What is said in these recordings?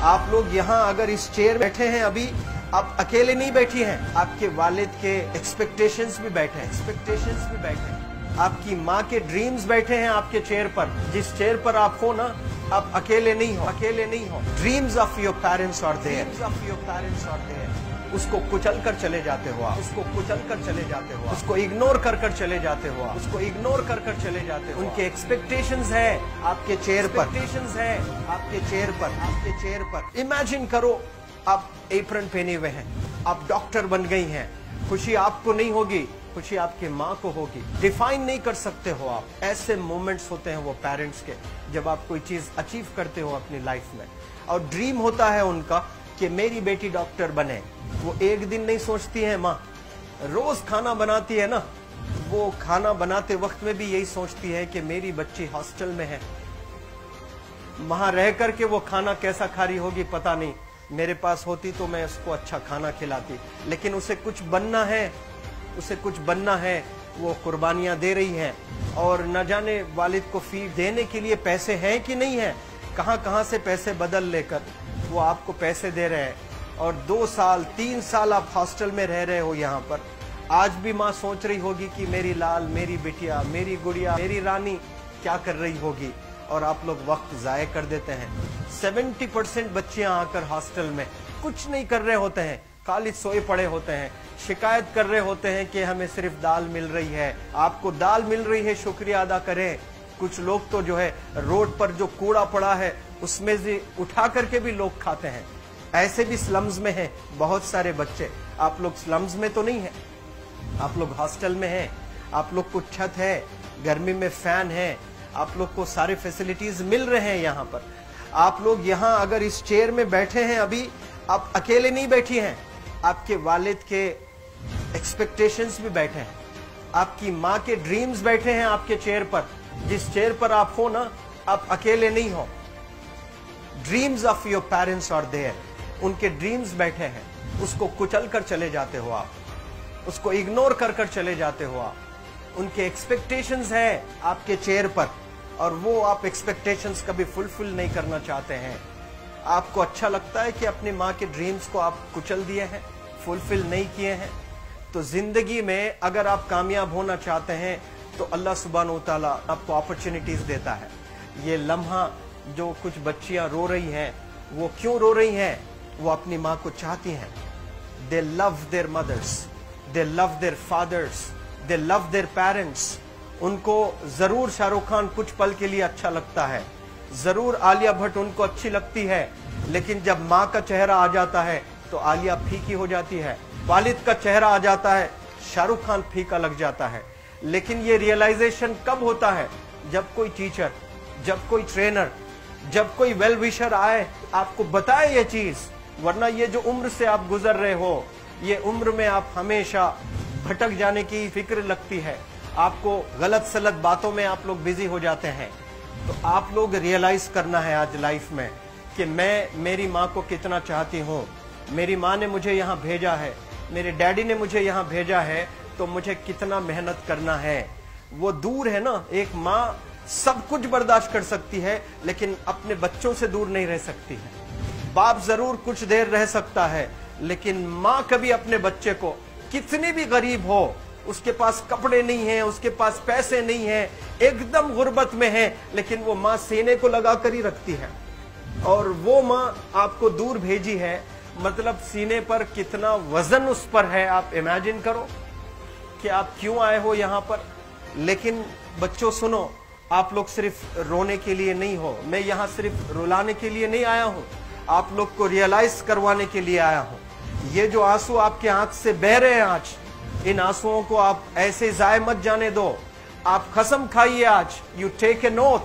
आप लोग यहाँ अगर इस चेयर बैठे हैं अभी, आप अकेले नहीं बैठी हैं, आपके वालिद के एक्सपेक्टेशंस भी बैठे हैं, आपकी माँ के ड्रीम्स बैठे हैं आपके चेयर पर। जिस चेयर पर आप हो ना, आप अकेले नहीं हो। Dreams of your parents are there. उसको कुचल कर चले जाते हो आप, उसको इग्नोर कर चले जाते हो उनके एक्सपेक्टेशंस है आपके चेयर पर। इमेजिन करो, आप एप्रन पहने हुए हैं, आप डॉक्टर बन गई हैं। खुशी आपको नहीं होगी, खुशी आपके माँ को होगी। डिफाइन नहीं कर सकते हो आप। ऐसे मोमेंट्स होते हैं वो पेरेंट्स के, जब आप कोई चीज अचीव करते हो अपनी लाइफ में, और ड्रीम होता है उनका कि मेरी बेटी डॉक्टर बने। वो एक दिन नहीं सोचती है माँ, रोज खाना बनाती है ना, वो खाना बनाते वक्त में भी यही सोचती है कि मेरी बच्ची हॉस्टल में है, वहां रह करके वो खाना कैसा खा रही होगी पता नहीं। मेरे पास होती तो मैं उसको अच्छा खाना खिलाती, लेकिन उसे कुछ बनना है, वो कुर्बानियां दे रही हैं। और न जाने वालिद को फी देने के लिए पैसे हैं कि नहीं है, कहां से पैसे बदल लेकर वो आपको पैसे दे रहे हैं। और 2 साल 3 साल आप हॉस्टल में रह रहे हो यहाँ पर। आज भी माँ सोच रही होगी कि मेरी लाल, मेरी बिटिया, मेरी गुड़िया, मेरी रानी क्या कर रही होगी, और आप लोग वक्त जाया कर देते हैं। 70% बच्चियां आकर हॉस्टल में कुछ नहीं कर रहे होते हैं, खाली सोए पड़े होते हैं, शिकायत कर रहे होते हैं कि हमें सिर्फ दाल मिल रही है। आपको दाल मिल रही है, शुक्रिया अदा करें। कुछ लोग तो जो है रोड पर जो कूड़ा पड़ा है उसमें से उठा करके भी लोग खाते हैं। ऐसे भी स्लम्स में हैं बहुत सारे बच्चे। आप लोग स्लम्स में तो नहीं है, आप लोग हॉस्टल में हैं, आप लोग को छत है, गर्मी में फैन है, आप लोग को सारे फैसिलिटीज मिल रहे हैं यहाँ पर। आप लोग यहाँ अगर इस चेयर में बैठे हैं अभी, आप अकेले नहीं बैठी हैं, आपके वालिद के एक्सपेक्टेशंस भी बैठे हैं, आपकी माँ के ड्रीम्स बैठे हैं आपके चेयर पर। जिस चेयर पर आप हो ना, आप अकेले नहीं हो। Dreams of your parents are there. उनके ड्रीम्स बैठे हैं, उसको कुचल कर चले जाते हो आप, उसको इग्नोर कर चले जाते हो आप। उनके एक्सपेक्टेशंस है आपके चेयर पर, और वो आप एक्सपेक्टेशंस कभी फुलफिल नहीं करना चाहते हैं। आपको अच्छा लगता है कि अपनी माँ के ड्रीम्स को आप कुचल दिए हैं, फुलफिल नहीं किए हैं। तो जिंदगी में अगर आप कामयाब होना चाहते हैं तो अल्लाह सुब्हानहू व तआला आपको अपॉर्चुनिटीज देता है। ये लम्हा जो कुछ बच्चियां रो रही हैं, वो क्यों रो रही हैं? वो अपनी माँ को चाहती हैं। They love their mothers, they love their fathers, they love their parents. उनको जरूर शाहरुख खान कुछ पल के लिए अच्छा लगता है, जरूर आलिया भट्ट उनको अच्छी लगती है, लेकिन जब माँ का चेहरा आ जाता है तो आलिया फीकी हो जाती है। वालिद का चेहरा आ जाता है, शाहरुख खान फीका लग जाता है। लेकिन ये रियलाइजेशन कब होता है? जब कोई टीचर, जब कोई ट्रेनर, जब कोई वेल विशर आए, आपको बताए ये चीज। वरना ये जो उम्र से आप गुजर रहे हो, ये उम्र में आप हमेशा भटक जाने की फिक्र लगती है, आपको गलत सलत बातों में आप लोग बिजी हो जाते हैं। तो आप लोग रियलाइज करना है आज लाइफ में कि मैं मेरी माँ को कितना चाहती हूँ। मेरी माँ ने मुझे यहाँ भेजा है, मेरे डैडी ने मुझे यहाँ भेजा है, तो मुझे कितना मेहनत करना है। वो दूर है ना, एक माँ सब कुछ बर्दाश्त कर सकती है, लेकिन अपने बच्चों से दूर नहीं रह सकती है। बाप जरूर कुछ देर रह सकता है, लेकिन माँ कभी अपने बच्चे को, कितनी भी गरीब हो, उसके पास कपड़े नहीं है, उसके पास पैसे नहीं है, एकदम गुर्बत में है, लेकिन वो माँ सीने को लगा कर ही रखती है। और वो माँ आपको दूर भेजी है, मतलब सीने पर कितना वजन उस पर है। आप इमेजिन करो कि आप क्यों आए हो यहाँ पर। लेकिन बच्चों सुनो, आप लोग सिर्फ रोने के लिए नहीं हो, मैं यहाँ सिर्फ रुलाने के लिए नहीं आया हूँ, आप लोग को रियलाइज करवाने के लिए आया हूँ। ये जो आंसू आपके आंख से बह रहे हैं आज, इन आंसुओं को आप ऐसे जाए मत जाने दो। आप कसम खाइए आज, you take a note,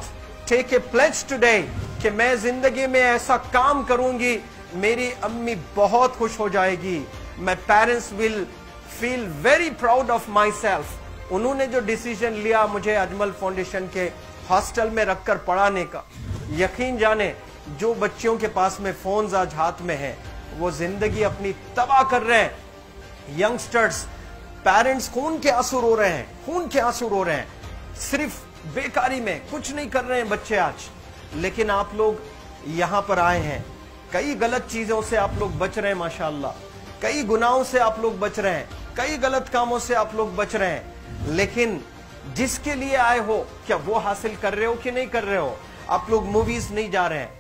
take a pledge today, कि मैं जिंदगी में ऐसा काम करूंगी, मेरी अम्मी बहुत खुश हो जाएगी। My parents will feel very proud of my self. उन्होंने जो डिसीजन लिया मुझे अजमल फाउंडेशन के हॉस्टल में रखकर पढ़ाने का, यकीन जाने जो बच्चियों के पास में फोन्स आज हाथ में हैं, वो जिंदगी अपनी तबाह कर रहे हैं। यंगस्टर्स, पेरेंट्स खून के आंसू रो रहे हैं, खून के आंसू रो रहे हैं, सिर्फ बेकारी में कुछ नहीं कर रहे हैं बच्चे आज। लेकिन आप लोग यहाँ पर आए हैं, कई गलत चीजों से आप लोग बच रहे हैं माशाअल्लाह, कई गुनाहों से आप लोग बच रहे हैं, कई गलत कामों से आप लोग बच रहे हैं, लेकिन जिसके लिए आए हो क्या वो हासिल कर रहे हो कि नहीं कर रहे हो? आप लोग मूवीज नहीं जा रहे हैं,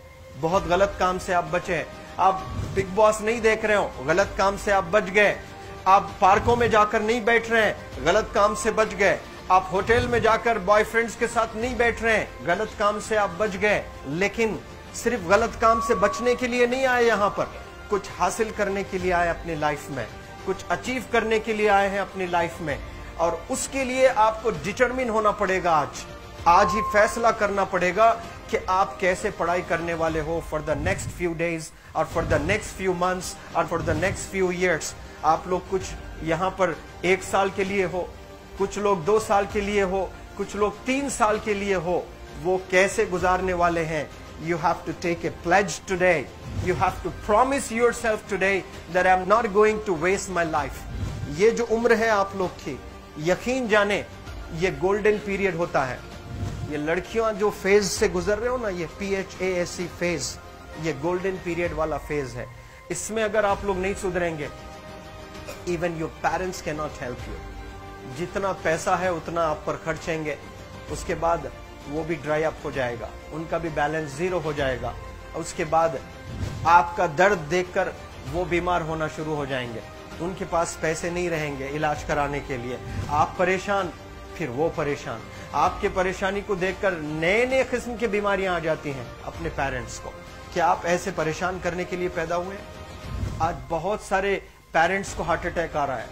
बहुत गलत काम से आप बचे। आप बिग बॉस नहीं देख रहे हो, गलत काम से आप बच गए। आप पार्कों में जाकर नहीं बैठ रहे हैं, गलत काम से बच गए। आप होटल में जाकर बॉयफ्रेंड्स के साथ नहीं बैठ रहे हैं, गलत काम से आप बच गए। लेकिन सिर्फ गलत काम से बचने के लिए नहीं आए, यहाँ पर कुछ हासिल करने के लिए आए अपनी लाइफ में, कुछ अचीव करने के लिए आए हैं अपनी लाइफ में। और उसके लिए आपको डिटरमिन होना पड़ेगा। आज ही फैसला करना पड़ेगा कि आप कैसे पढ़ाई करने वाले हो for the next few days और for the next few months और for the next few years. आप लोग कुछ यहाँ पर 1 साल के लिए हो, कुछ लोग 2 साल के लिए हो, कुछ लोग 3 साल के लिए हो। वो कैसे गुजारने वाले हैं? You have to take a pledge today. You have to promise yourself today that I'm not going to waste my life. ये जो उम्र है आप लोग की, यकीन जाने ये गोल्डन पीरियड होता है। ये लड़कियां जो फेज से गुजर रहे हो ना, ये PHASC फेज, ये गोल्डन पीरियड वाला फेज है। इसमें अगर आप लोग नहीं सुधरेंगे, even your parents cannot help you. जितना पैसा है उतना आप पर खर्चेंगे, उसके बाद वो भी ड्राई अप हो जाएगा, उनका भी बैलेंस जीरो हो जाएगा। उसके बाद आपका दर्द देखकर वो बीमार होना शुरू हो जाएंगे, उनके पास पैसे नहीं रहेंगे इलाज कराने के लिए। आप परेशान, फिर वो परेशान। आपके परेशानी को देखकर नए नए किस्म की बीमारियां आ जाती हैं अपने पेरेंट्स को। क्या आप ऐसे परेशान करने के लिए पैदा हुए? आज बहुत सारे पेरेंट्स को हार्ट अटैक आ रहा है,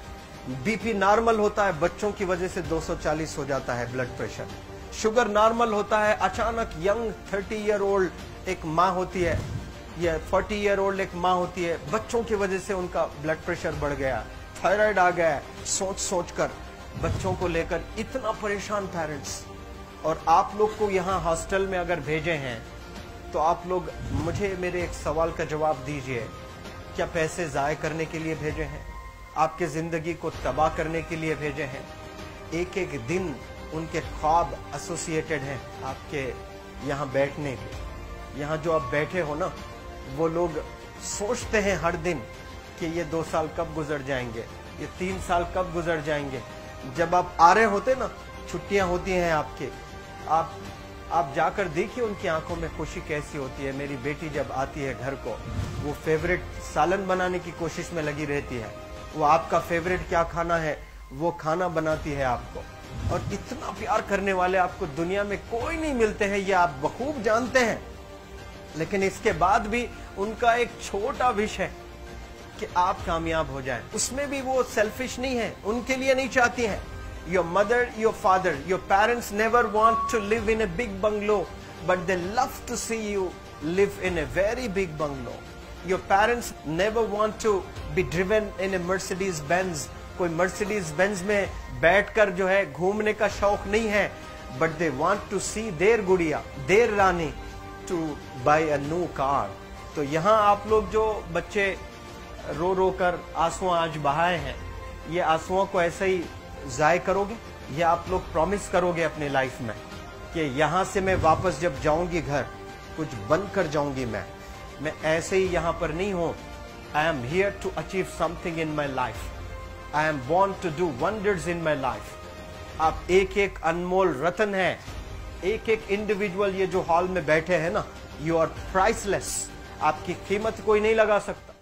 BP नॉर्मल होता है, बच्चों की वजह से 240 हो जाता है ब्लड प्रेशर। शुगर नॉर्मल होता है, अचानक यंग 30 ईयर ओल्ड एक माँ होती है या 40 ईयर ओल्ड एक माँ होती है, बच्चों की वजह से उनका ब्लड प्रेशर बढ़ गया, थायराइड आ गया। सोच सोच कर बच्चों को लेकर इतना परेशान पेरेंट्स। और आप लोग को यहाँ हॉस्टल में अगर भेजे हैं तो आप लोग मुझे मेरे एक सवाल का जवाब दीजिए, क्या पैसे जाय करने के लिए भेजे हैं? आपके जिंदगी को तबाह करने के लिए भेजे हैं? एक एक दिन उनके ख्वाब एसोसिएटेड हैं आपके यहाँ बैठने के। यहाँ जो आप बैठे हो ना, वो लोग सोचते हैं हर दिन कि ये 2 साल कब गुजर जाएंगे, ये 3 साल कब गुजर जाएंगे। जब आप आ रहे होते ना, छुट्टियां होती हैं आपके, आप जाकर देखिए उनकी आंखों में खुशी कैसी होती है। मेरी बेटी जब आती है घर को, वो फेवरेट सालन बनाने की कोशिश में लगी रहती है। वो आपका फेवरेट क्या खाना है वो खाना बनाती है आपको। और इतना प्यार करने वाले आपको दुनिया में कोई नहीं मिलते हैं, ये आप बखूब जानते हैं। लेकिन इसके बाद भी उनका एक छोटा विश है कि आप कामयाब हो जाएं। उसमें भी वो सेल्फिश नहीं है, उनके लिए नहीं चाहती हैं। Your mother, your father, your parents never want to live in a big bungalow, but they love to see you live in a very big bungalow. Your parents never want to be driven in a Mercedes Benz. कोई Mercedes Benz में बैठकर जो है घूमने का शौक नहीं है, but they want to see their गुड़िया, their Rani to buy a new car. तो यहाँ आप लोग जो बच्चे रो रो कर आंसू आज बहाए हैं, ये आंसुओं को ऐसे ही जाय करोगे? ये आप लोग प्रॉमिस करोगे अपने लाइफ में कि यहाँ से मैं वापस जब जाऊंगी घर, कुछ बन कर जाऊंगी। मैं ऐसे ही यहाँ पर नहीं हूँ। I am here to achieve something in my life. I am born to do wonders in my life. आप एक एक अनमोल रतन है, एक एक इंडिविजुअल ये जो हॉल में बैठे हैं ना, यू आर प्राइसलेस। आपकी कीमत कोई नहीं लगा सकता।